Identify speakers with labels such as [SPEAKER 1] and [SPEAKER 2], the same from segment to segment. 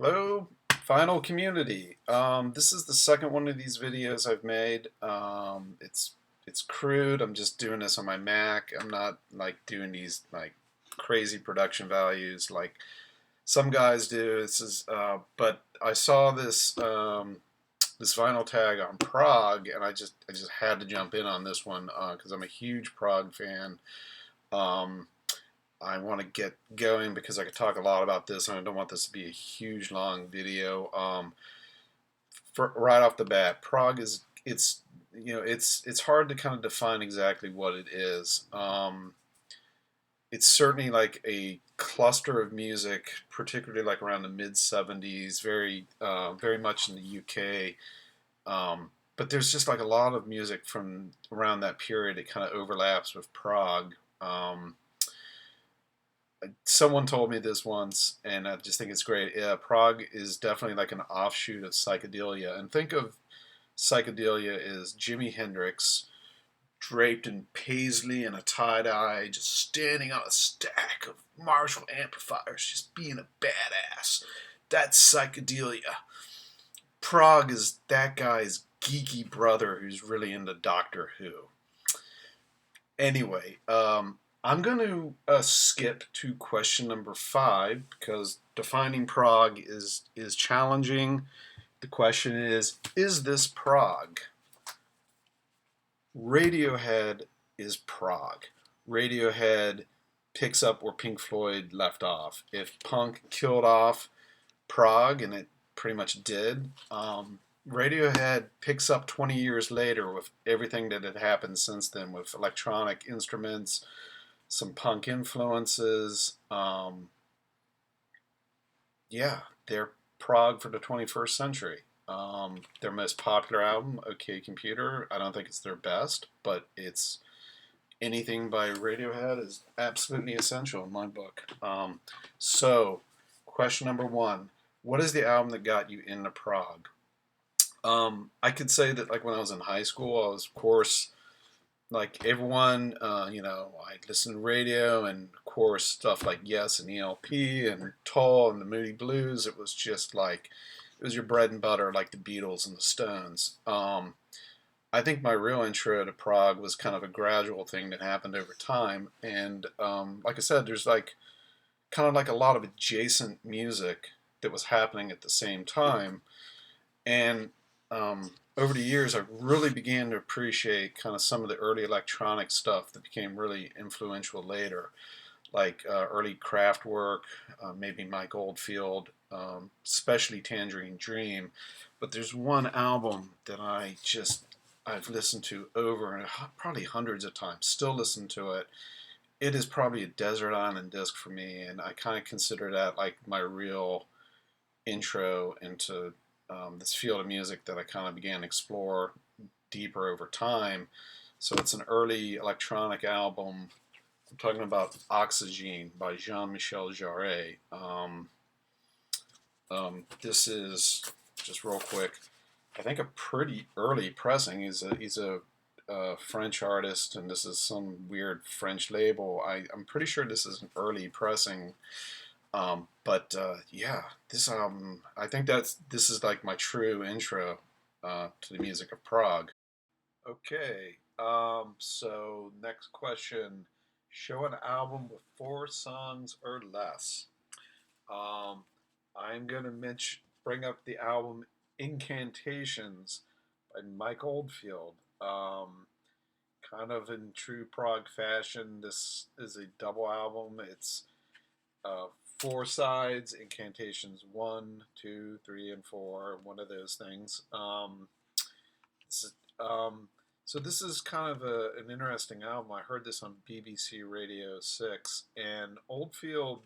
[SPEAKER 1] Hello, final community. This is the second one of these videos I've made. It's crude. I'm just doing this on my Mac. I'm not like doing these like crazy production values like some guys do. But I saw this vinyl tag on Prog, and I just had to jump in on this one because I'm a huge Prog fan. Um, I want to get going because I could talk a lot about this, and I don't want this to be a huge long video. Right off the bat, Prague is it's hard to kind of define exactly what it is. It's certainly like a cluster of music, particularly like around the mid '70s, very much in the UK. But there's just like a lot of music from around that period. It kind of overlaps with Prague. Someone told me this once, and I just think it's great. Yeah, Prague is definitely like an offshoot of psychedelia. And think of psychedelia as Jimi Hendrix draped in paisley and a tie dye, just standing on a stack of Marshall amplifiers, just being a badass. That's psychedelia. Prague is that guy's geeky brother who's really into Doctor Who. Anyway, I'm going to skip to question number 5 because defining Prague is challenging. The question is this Prague? Radiohead is Prague. Radiohead picks up where Pink Floyd left off. If punk killed off Prague, and it pretty much did, Radiohead picks up 20 years later with everything that had happened since then, with electronic instruments, some punk influences. Yeah, they're Prague for the 21st century. Their most popular album, OK Computer, I don't think it's their best, but it's anything by Radiohead is absolutely essential in my book. So, question number 1: what is the album that got you into Prague? I could say that like when I was in high school, I was of course like everyone, I listened to radio and of course stuff like Yes and ELP and Toll and the Moody Blues. It was just like it was your bread and butter, like the Beatles and the Stones. I think my real intro to Prague was kind of a gradual thing that happened over time, and like I said, there's like kind of like a lot of adjacent music that was happening at the same time, and over the years, I really began to appreciate kind of some of the early electronic stuff that became really influential later, like early Kraftwerk, maybe Mike Oldfield, especially Tangerine Dream. But there's one album that I've listened to over and probably hundreds of times, still listen to it. It is probably a desert island disc for me, and I kind of consider that like my real intro into this field of music that I kind of began to explore deeper over time. So it's an early electronic album. I'm talking about Oxygene by Jean-Michel Jarrett. This is just real quick. I think a pretty early pressing. He's a French artist, and this is some weird French label. I'm pretty sure this is an early pressing. But yeah, this album, I think this is like my true intro to the music of Prague. Okay, so next question: show an album with 4 songs or less. Um, I'm gonna bring up the album Incantations by Mike Oldfield. Kind of in true Prague fashion, this is a double album. It's uh, 4 sides, Incantations 1, 2, 3, and 4, one of those things. This is, so this is kind of an interesting album. I heard this on BBC Radio 6, and Oldfield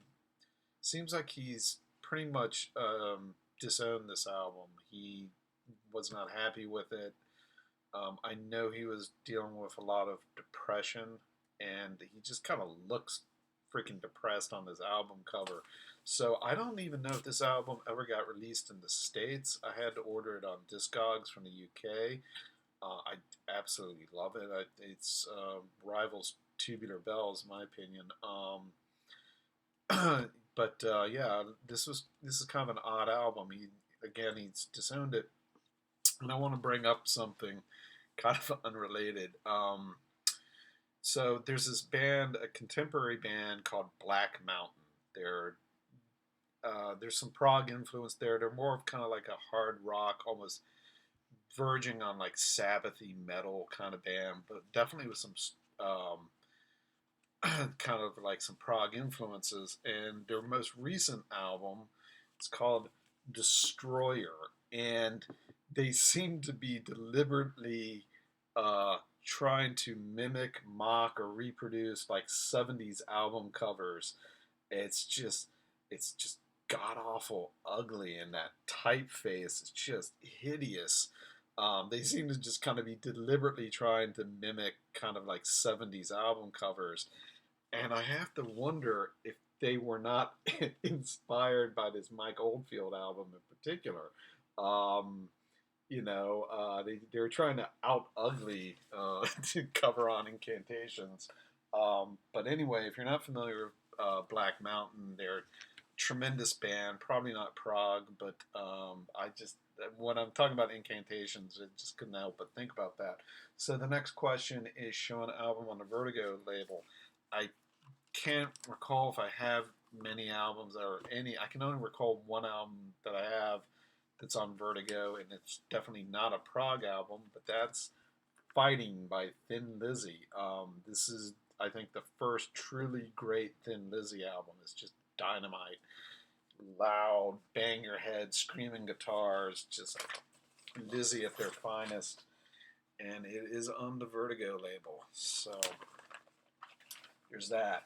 [SPEAKER 1] seems like he's pretty much disowned this album. He was not happy with it. I know he was dealing with a lot of depression, and he just kind of looks freaking depressed on his album cover. So I don't even know if this album ever got released in the States. I had to order it on Discogs from the UK. I absolutely love it. It's rivals Tubular Bells, in my opinion. But yeah, this is kind of an odd album. He's disowned it, and I want to bring up something kind of unrelated. So there's this band, a contemporary band called Black Mountain. They're there's some prog influence there. They're more of kind of like a hard rock, almost verging on like Sabbathy metal kind of band, but definitely with some um, kind of like some prog influences. And their most recent album, it's called Destroyer, and they seem to be deliberately trying to mimic, mock, or reproduce like '70s album covers. It's just it's just god awful ugly, and that typeface is just hideous. They seem to just kind of be deliberately trying to mimic kind of like '70s album covers, and I have to wonder if they were not inspired by this Mike Oldfield album in particular. Um, they were trying to out ugly to cover on Incantations. But anyway, if you're not familiar with Black Mountain, they're a tremendous band. Probably not Prague, but I just when I'm talking about Incantations, I just couldn't help but think about that. So the next question is show an album on the Vertigo label. I can't recall if I have many albums or any. I can only recall one album that I have that's on Vertigo, and it's definitely not a Prog album, but that's Fighting by Thin Lizzy. This is, I think, the first truly great Thin Lizzy album. It's just dynamite, loud, bang your head, screaming guitars, just Lizzy at their finest, and it is on the Vertigo label. So there's that.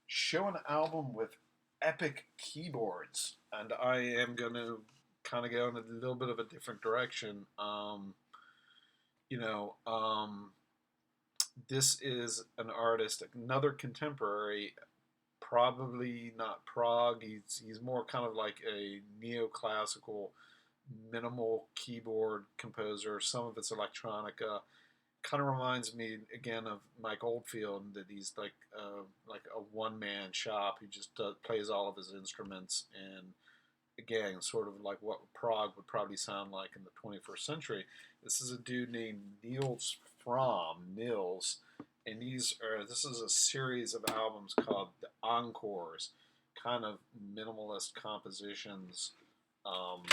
[SPEAKER 1] Show an album with epic keyboards, and I am going to kind of go in a little bit of a different direction. You know, this is an artist, another contemporary, probably not Prog. He's more kind of like a neoclassical, minimal keyboard composer. Some of it's electronica. Kind of reminds me again of Mike Oldfield, that he's like a one man shop. He just plays all of his instruments, and again, sort of like what Prog would probably sound like in the 21st century. This is a dude named Nils, and this is a series of albums called the Encores, kind of minimalist compositions, um,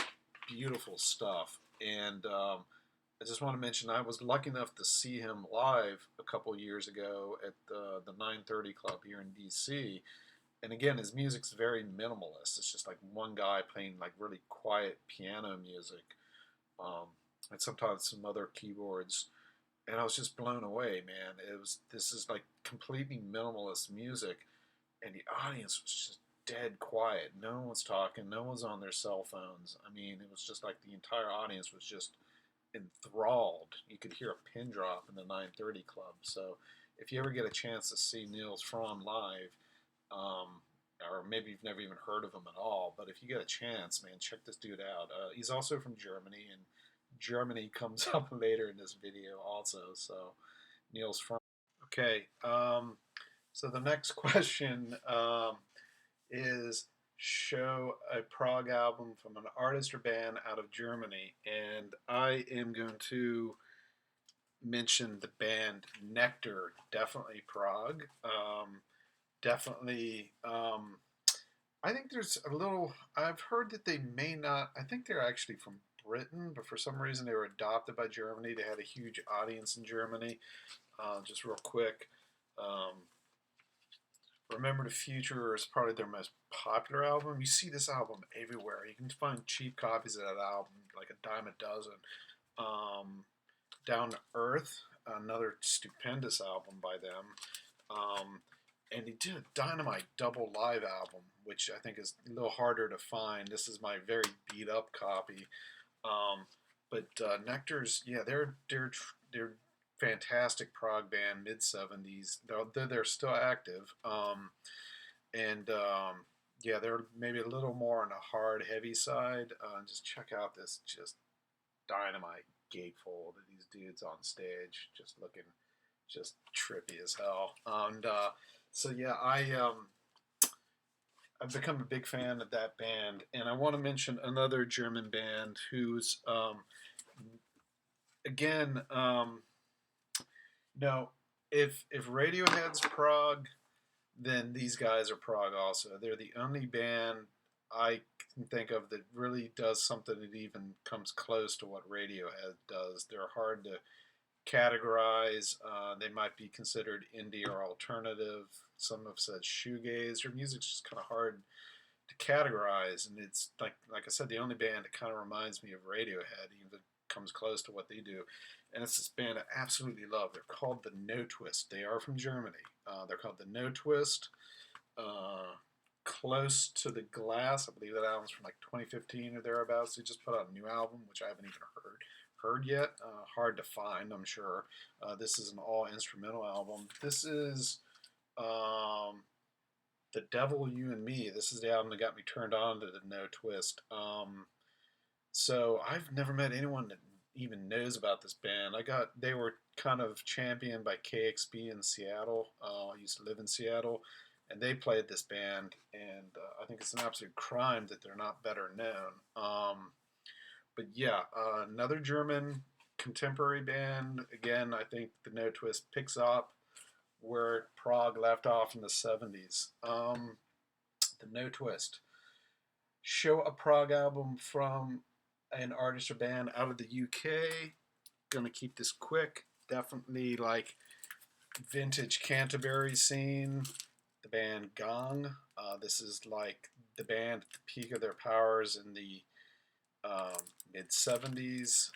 [SPEAKER 1] beautiful stuff, and I just want to mention I was lucky enough to see him live a couple years ago at the 930 Club here in D.C. And again, his music's very minimalist. It's just like one guy playing like really quiet piano music, um, and sometimes some other keyboards. And I was just blown away, man. This is like completely minimalist music, and the audience was just dead quiet. No one was talking. No one's on their cell phones. I mean, it was just like the entire audience was just enthralled. You could hear a pin drop in the 930 Club. So if you ever get a chance to see Nils Fromm live, um, or maybe you've never even heard of him at all, but if you get a chance, man, check this dude out. He's also from Germany, and Germany comes up later in this video also. So Nils Fromm. Okay, so the next question is show a prog album from an artist or band out of Germany, and I am going to mention the band Nectar. Definitely Prague. Definitely. I think there's a little. I've heard that they may not. I think they're actually from Britain, but for some reason they were adopted by Germany. They had a huge audience in Germany. Just real quick. Remember the Future is probably their most popular album. You see this album everywhere. You can find cheap copies of that album, like a dime a dozen. Down to Earth, another stupendous album by them. And he did a dynamite double live album, which I think is a little harder to find. This is my very beat up copy. But Nectar's, yeah, they're fantastic prog band, mid '70s. They're still active, and yeah, they're maybe a little more on the hard, heavy side. Just check out this just dynamite gatefold of these dudes on stage, just looking just trippy as hell. And so yeah, I've become a big fan of that band, and I want to mention another German band who's again, no, if Radiohead's Prague, then these guys are Prague also. They're the only band I can think of that really does something that even comes close to what Radiohead does. They're hard to categorize. They might be considered indie or alternative. Some have said shoegaze. Their music's just kind of hard to categorize, and it's like I said, the only band that kind of reminds me of Radiohead, even comes close to what they do. And it's this band I absolutely love. They're called the No Twist. They are from Germany. They're called the No Twist. Close to the Glass. I believe that album's from like 2015 or thereabouts. They just put out a new album, which I haven't even heard yet. Hard to find, I'm sure. This is an all instrumental album. This is The Devil, You and Me. This is the album that got me turned on to the No Twist. So I've never met anyone that even knows about this band. They were kind of championed by KXP in Seattle. I used to live in Seattle, and they played this band, and I think it's an absolute crime that they're not better known. But yeah, another German contemporary band. Again, I think the No Twist picks up where Prague left off in the 70s. The No Twist. Show a Prague album from an artist or band out of the UK. Gonna keep this quick. Definitely like vintage Canterbury scene. The band Gong. This is like the band at the peak of their powers in the mid 70s.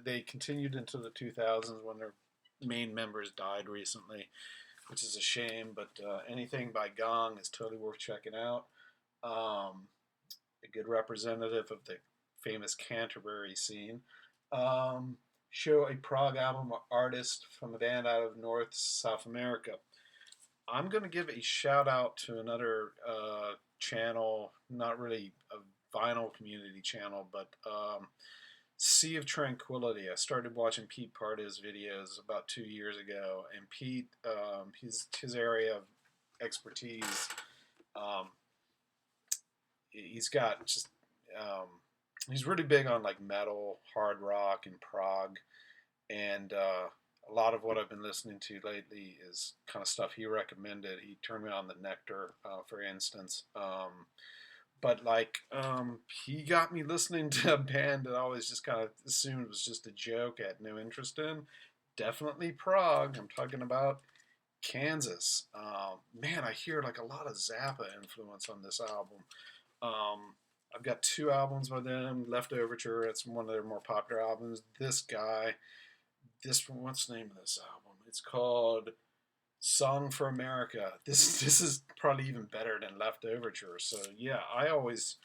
[SPEAKER 1] They continued into the 2000s when their main members died recently, which is a shame. But anything by Gong is totally worth checking out. A good representative of the famous Canterbury scene. Show a Prague album or artist from a band out of North South America. I'm going to give a shout out to another channel, not really a vinyl community channel, but Sea of Tranquility. I started watching Pete Parda's videos about 2 years ago, and Pete, his area of expertise, he's got just he's really big on like metal, hard rock, and prog, and a lot of what I've been listening to lately is kind of stuff he recommended. He turned me on the Nectar, for instance. But like, he got me listening to a band that I always just kind of assumed was just a joke, I had no interest in. Definitely Prague. I'm talking about Kansas. Man, I hear like a lot of Zappa influence on this album. I've got 2 albums by them. Left Overture, it's one of their more popular albums. What's the name of this album? It's called Song for America. This is probably even better than Left Overture. So yeah, I always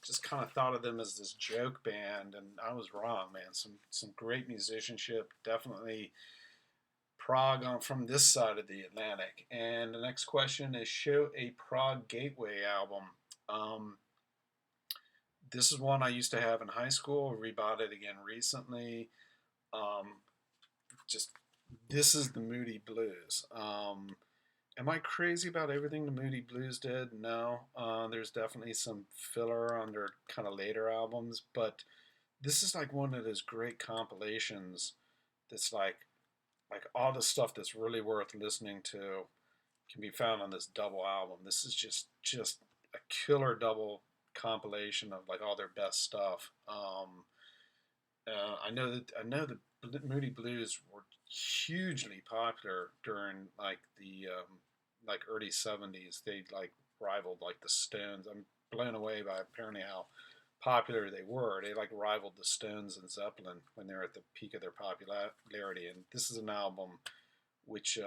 [SPEAKER 1] just kind of thought of them as this joke band, and I was wrong, man. Some great musicianship, definitely Prague from this side of the Atlantic. And the next question is, show a Prague Gateway album. This is one I used to have in high school. Rebought it again recently. Just this is the Moody Blues. Am I crazy about everything the Moody Blues did? No. There's definitely some filler on their kind of later albums, but this is like one of those great compilations that's like all the stuff that's really worth listening to can be found on this double album. This is just a killer double compilation of like all their best stuff. I know the Moody Blues were hugely popular during like the like early 70s. They like rivaled like the Stones. I'm blown away by apparently how popular they were. They like rivaled the Stones and Zeppelin when they were at the peak of their popularity. And this is an album which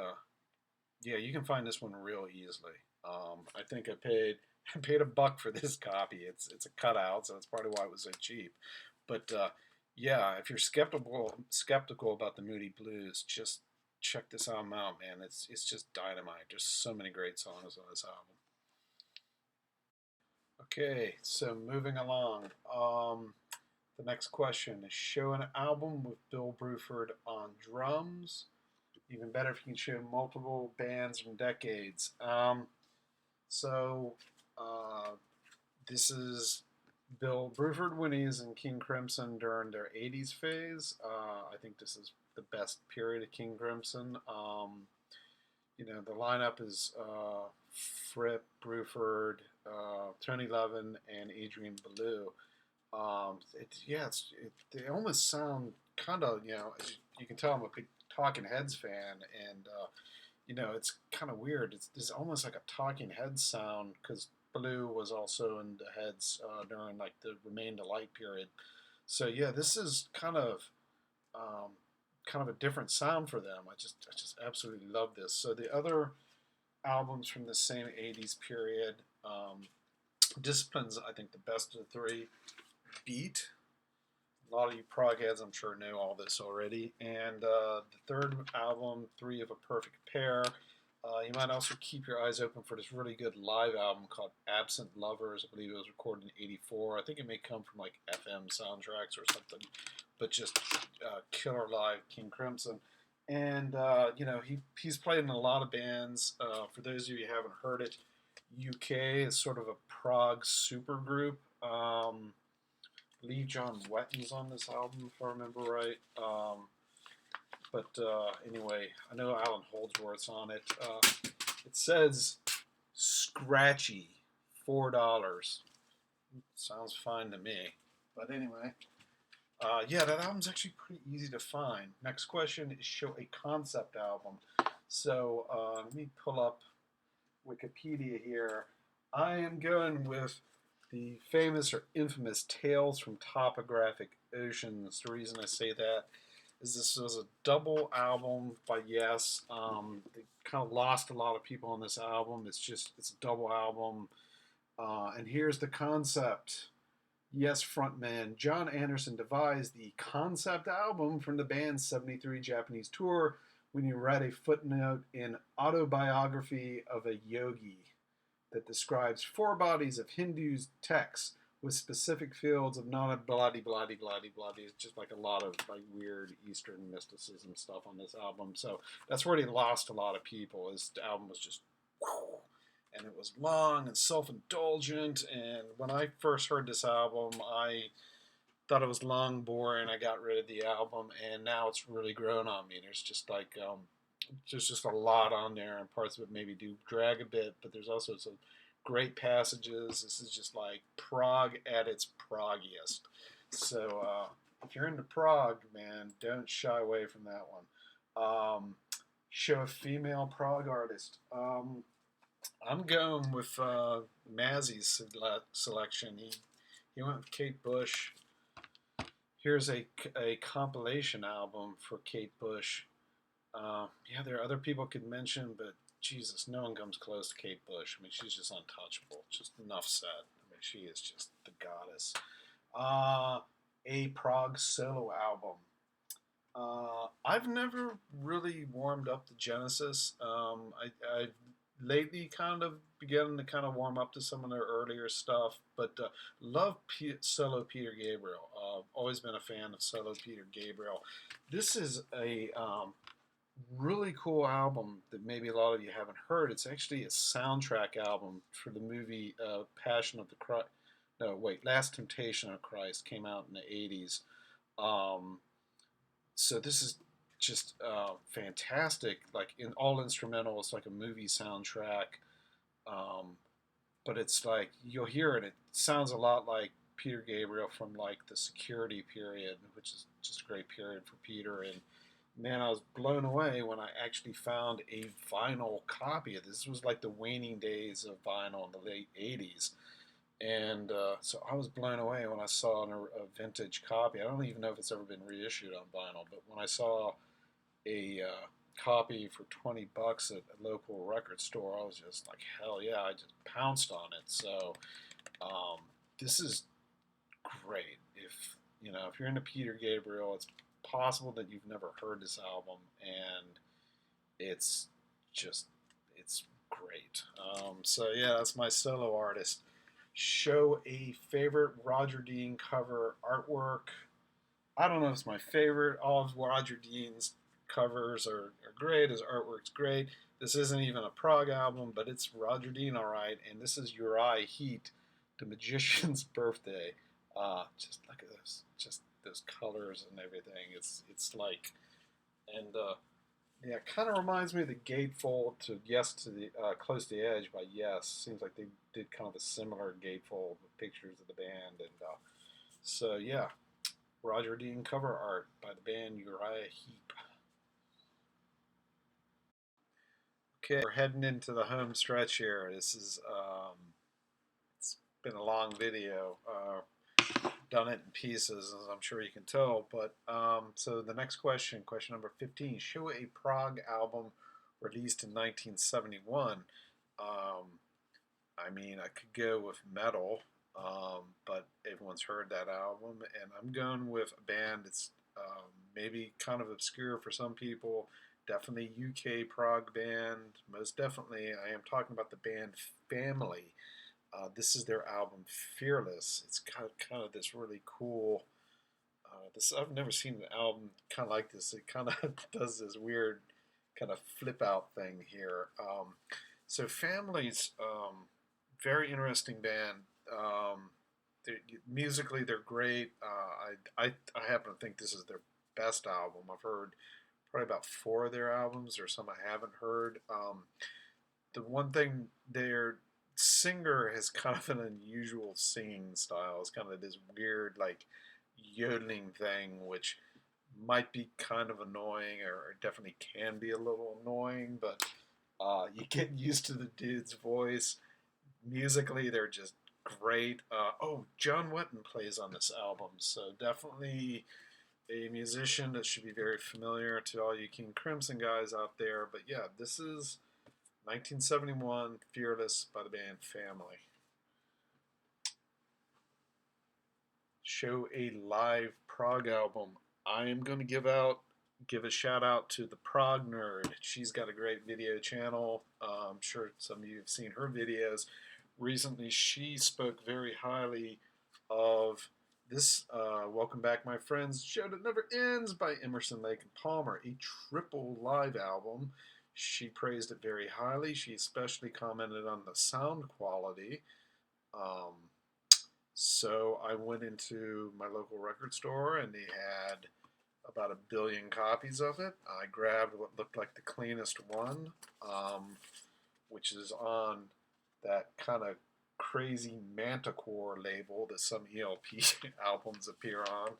[SPEAKER 1] yeah, you can find this one real easily. I think I paid $1 for this copy. It's a cutout, so that's probably why it was so cheap. But yeah, if you're skeptical about the Moody Blues, just check this album out, man. It's just dynamite. There's so many great songs on this album. Okay, so moving along. The next question is, show an album with Bill Bruford on drums. Even better if you can show multiple bands from decades. So this is Bill Bruford when he's in King Crimson during their 80s phase. I think this is the best period of King Crimson. The lineup is Fripp, Bruford, Tony Levin, and Adrian Belew. They almost sound kind of, as you can tell, I'm a big Talking Heads fan, and it's kind of weird. It's almost like a Talking Heads sound because Belew was also in the Heads during like the Remain the Light period. So yeah, this is um, kind of a different sound for them. I just absolutely love this. So the other albums from the same '80s period, Discipline's I think the best of the three. Beat. A lot of you prog heads, I'm sure, know all this already. And the third album, Three of a Perfect Pair. You might also keep your eyes open for this really good live album called Absent Lovers. I believe it was recorded in '84. I think it may come from like FM soundtracks or something, but just killer live King Crimson. And he's played in a lot of bands. For those of you who haven't heard it, UK is sort of a prog supergroup. I believe John Wetton's on this album, if I remember right. Anyway, I know Alan Holdsworth's on it. It says scratchy, $4. Sounds fine to me. But anyway, that album's actually pretty easy to find. Next question is show a concept album. So let me pull up Wikipedia here. I am going with the famous or infamous Tales from Topographic Ocean. The reason I say that is this was a double album by Yes. They kind of lost a lot of people on this album. It's a double album. And here's the concept. Yes frontman John Anderson devised the concept album from the band's '73 Japanese tour when he read a footnote in Autobiography of a Yogi that describes 4 bodies of Hindu's texts with specific fields of not bloody, bloody, bloody, bloody. It's just like a lot of like weird Eastern mysticism stuff on this album. So that's where he lost a lot of people. His album was just, whew, and it was long and self-indulgent. And when I first heard this album, I thought it was long, boring. I got rid of the album, and now it's really grown on me. There's just like there's just a lot on there, and parts of it maybe do drag a bit, but there's also some great passages. This is just like prog at its proggiest. So if you're into prog, man, don't shy away from that one. Show a female prog artist. I'm going with Mazzy's selection. He went with Kate Bush. Here's a compilation album for Kate Bush. There are other people could mention, but Jesus, no one comes close to Kate Bush. I mean, she's just untouchable. Just enough said. I mean, she is just the goddess. A prog solo album. I've never really warmed up to Genesis. I've lately kind of begun to kind of warm up to some of their earlier stuff, but love solo Peter Gabriel. Always been a fan of solo Peter Gabriel. This is a really cool album that maybe a lot of you haven't heard. It's actually a soundtrack album for the movie Passion of the Christ. No, wait, Last Temptation of Christ came out in the '80s. So this is just fantastic. Like in all instrumental, it's like a movie soundtrack. But it's like you'll hear it. It sounds a lot like Peter Gabriel from like the Security period, which is just a great period for Peter. And man, I was blown away when I actually found a vinyl copy of this. This was like the waning days of vinyl in the late '80s. And so I was blown away when I saw a vintage copy. I don't even know if it's ever been reissued on vinyl, but when I saw a copy for $20 at a local record store, I was just like, hell yeah, I just pounced on it. So this is great. If you're into Peter Gabriel, it's possible that you've never heard this album, and it's great. That's my solo artist. Show a favorite Roger Dean cover artwork. I don't know if it's my favorite. All of Roger Dean's covers are great. His artwork's great. This isn't even a Prog album, but it's Roger Dean, all right. And this is Uriah Heep, The Magician's Birthday. Just look at this, just those colors and everything. It's like, and yeah, it kind of reminds me of the gatefold to Yes to the Close to the Edge by Yes. Seems like they did kind of a similar gatefold with pictures of the band, and so yeah, Roger Dean cover art by the band Uriah Heep. Okay, we're heading into the home stretch here. This is it's been a long video. Done it in pieces, as I'm sure you can tell. But so the next question, question number 15, show a Prog album released in 1971. I mean, I could go with metal, but everyone's heard that album, and I'm going with a band that's maybe kind of obscure for some people. Definitely UK prog band. Most definitely, I am talking about the band Family. This is their album Fearless. It's got kind of this really cool. This I've never seen an album kind of like this. It kind of does this weird kind of flip out thing here. So Family's very interesting band. They're, musically, they're great. I happen to think this is their best album. I've heard probably about 4 of their albums, or some I haven't heard. The one thing, their singer has kind of an unusual singing style. It's kind of this weird, like, yodeling thing, which might be kind of annoying, or definitely can be a little annoying, but you get used to the dude's voice. Musically, they're just great. Oh, John Wetton plays on this album, so definitely a musician that should be very familiar to all you King Crimson guys out there. But yeah, this is 1971, Fearless by the band Family. Show a live Prog album. I am going to give a shout out to the Prog Nerd. She's got a great video channel. I'm sure some of you have seen her videos. Recently, she spoke very highly of this Welcome Back, My Friends, Show That Never Ends by Emerson, Lake and Palmer, a triple live album. She praised it very highly. She especially commented on the sound quality. So I went into my local record store, and they had about 1 billion copies of it. I grabbed what looked like the cleanest one, which is on that kind of crazy Manticore label that some ELP albums appear on.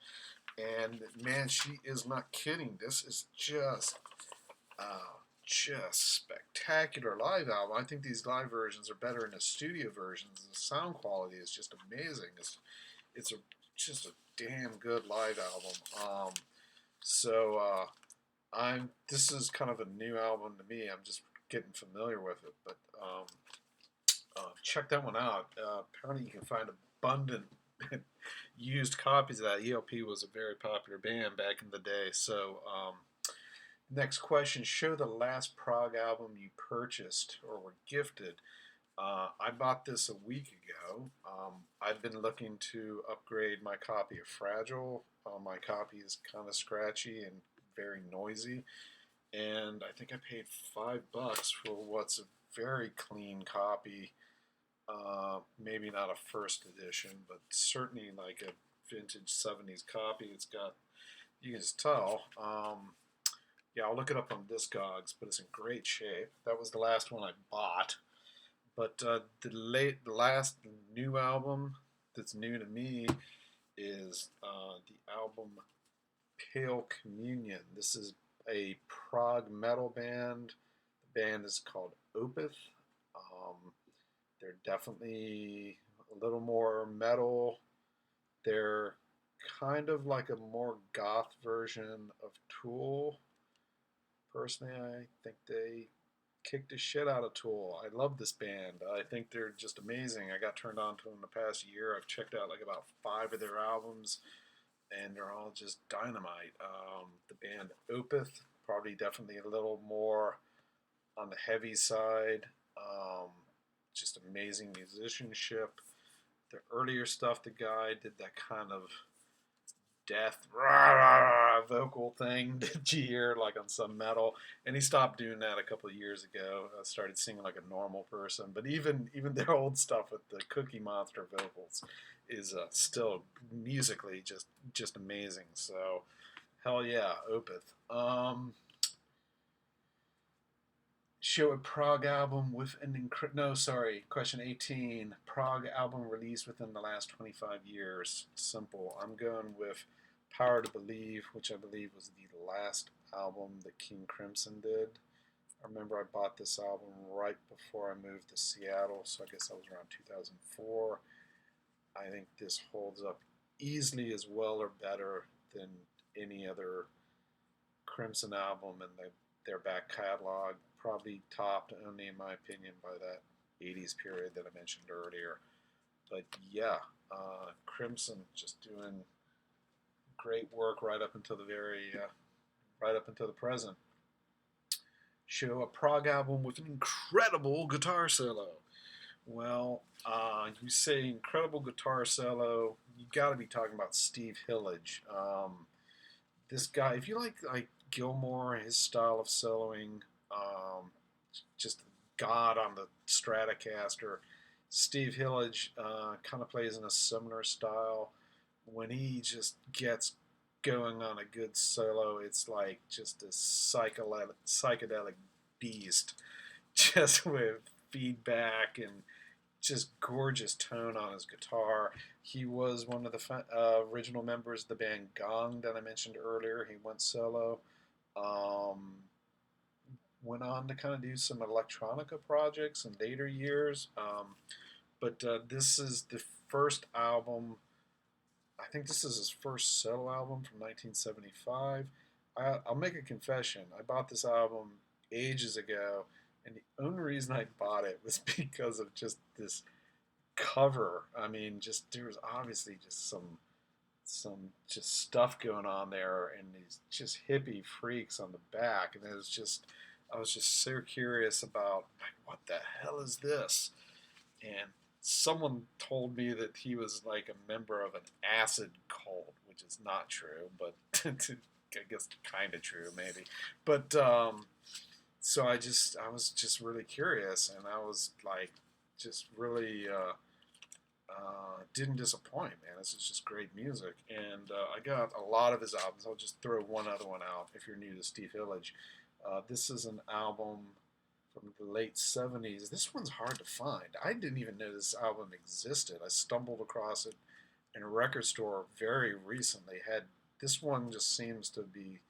[SPEAKER 1] And man, she is not kidding. This is just spectacular live album. I think these live versions are better than the studio versions. The sound quality is just amazing. It's just a damn good live album. This is kind of a new album to me. I'm just getting familiar with it, but check that one out. Apparently, you can find abundant used copies of that. ELP was a very popular band back in the day. So, next question: show the last Prog album you purchased or were gifted. I bought this a week ago. I've been looking to upgrade my copy of Fragile. My copy is kind of scratchy and very noisy, and I think I paid $5 for what's a very clean copy. Maybe not a first edition, but certainly like a vintage 70s copy. It's got, you can just tell. Yeah, I'll look it up on Discogs, but it's in great shape. That was the last one I bought. But the last new album that's new to me is the album Pale Communion. This is a prog metal band. The band is called Opeth. They're definitely a little more metal. They're kind of like a more goth version of Tool. Personally, I think they kicked the shit out of Tool. I love this band. I think they're just amazing. I got turned on to them in the past year. I've checked out like about 5 of their albums, and they're all just dynamite. The band Opeth, probably definitely a little more on the heavy side. Just amazing musicianship. The earlier stuff, the guy did that kind of death rah, rah, rah, vocal thing that you hear like on some metal, and he stopped doing that a couple of years ago. I started singing like a normal person, but even their old stuff with the Cookie Monster vocals is still musically just amazing. So hell yeah, Opeth. Show a Prog album with an no, sorry, question 18. Prog album released within the last 25 years. Simple. I'm going with Power to Believe, which I believe was the last album that King Crimson did. I remember I bought this album right before I moved to Seattle, so I guess that was around 2004. I think this holds up easily as well or better than any other Crimson album in their back catalog. Probably topped only, in my opinion, by that 80s period that I mentioned earlier. But yeah, Crimson just doing great work right up until right up until the present. Show a Prog album with an incredible guitar solo. Well, you say incredible guitar solo, you got to be talking about Steve Hillage. This guy, if you like Gilmour, his style of soloing, just God on the Stratocaster. Steve Hillage kind of plays in a similar style. When he just gets going on a good solo, it's like just a psychedelic beast, just with feedback and just gorgeous tone on his guitar. He was one of the original members of the band Gong that I mentioned earlier. He went solo. Went on to kind of do some electronica projects in later years. But this is the first album. I think this is his first solo album from 1975. I'll make a confession. I bought this album ages ago, and the only reason I bought it was because of just this cover. I mean, just there was obviously just some just stuff going on there, and these just hippie freaks on the back, and it was just I was just so curious about like, what the hell is this? And someone told me that he was like a member of an acid cult, which is not true, but I guess kind of true maybe. But so I was just really curious, and I was like just really didn't disappoint, man. This is just great music, and I got a lot of his albums. I'll just throw one other one out if you're new to Steve Hillage. This is an album from the late 70s. This one's hard to find. I didn't even know this album existed. I stumbled across it in a record store very recently. This one just seems to be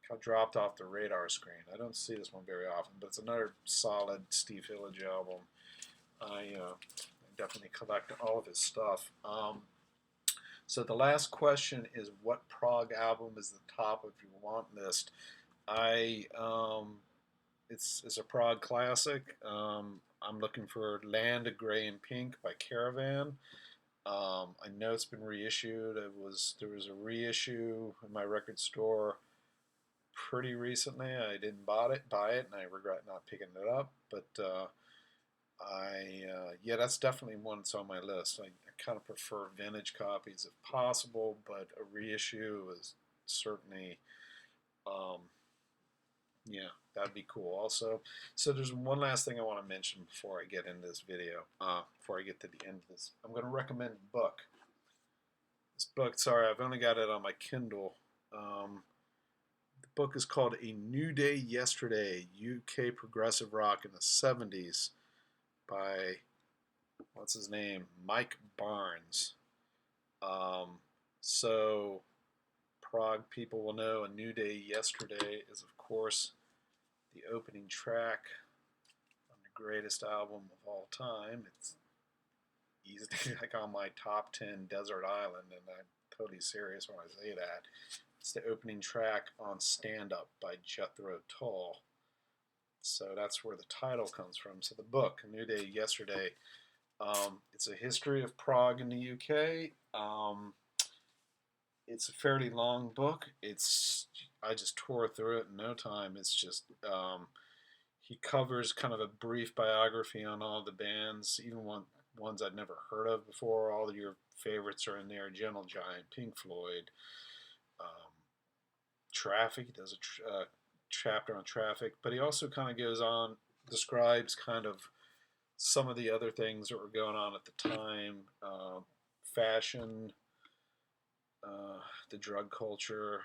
[SPEAKER 1] kind of dropped off the radar screen. I don't see this one very often, but it's another solid Steve Hillage album. I definitely collect all of his stuff. So the last question is, what Prog album is the top of your want list? It's a Prog classic. I'm looking for Land of Grey and Pink by Caravan. I know it's been reissued. There was a reissue in my record store pretty recently. I didn't buy it, and I regret not picking it up. But yeah, that's definitely one that's on my list. I kind of prefer vintage copies if possible, but a reissue is certainly, yeah, that'd be cool. Also, so there's one last thing I want to mention before I get into this video. Before I get to the end of this, I'm going to recommend a book. This book, sorry, I've only got it on my Kindle. The book is called A New Day Yesterday, UK Progressive Rock in the 70s by, what's his name? Mike Barnes. So, Prog people will know A New Day Yesterday is, of course, the opening track on the greatest album of all time. It's easily like on my top 10 Desert Island, and I'm totally serious when I say that. It's the opening track on Stand Up by Jethro Tull. So that's where the title comes from. So the book, A New Day Yesterday, it's a history of Prague in the UK. It's a fairly long book. I just tore through it in no time. It's just he covers kind of a brief biography on all the bands, even ones I'd never heard of before. All of your favorites are in there: Gentle Giant, Pink Floyd, traffic. He does a chapter on traffic, but he also kind of goes on, describes kind of some of the other things that were going on at the time, fashion, the drug culture,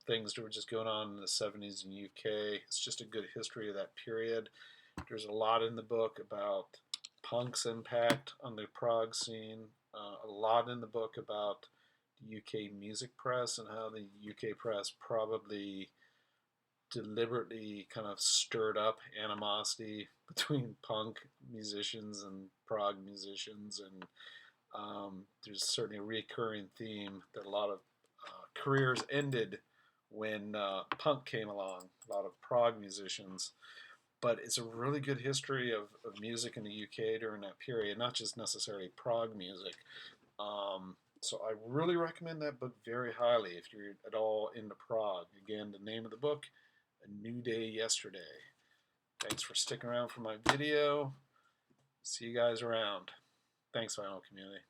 [SPEAKER 1] things that were just going on in the 70s in the UK. It's just a good history of that period. There's a lot in the book about punk's impact on the Prague scene, a lot in the book about the UK music press and how the UK press probably deliberately kind of stirred up animosity between punk musicians and Prague musicians, and there's certainly a recurring theme that a lot of careers ended when punk came along. A lot of Prague musicians, but it's a really good history of music in the UK during that period, not just necessarily Prague music. So I really recommend that book very highly if you're at all into Prague. Again, the name of the book, A New Day Yesterday. Thanks for sticking around for my video. See you guys around. Thanks, vinyl community.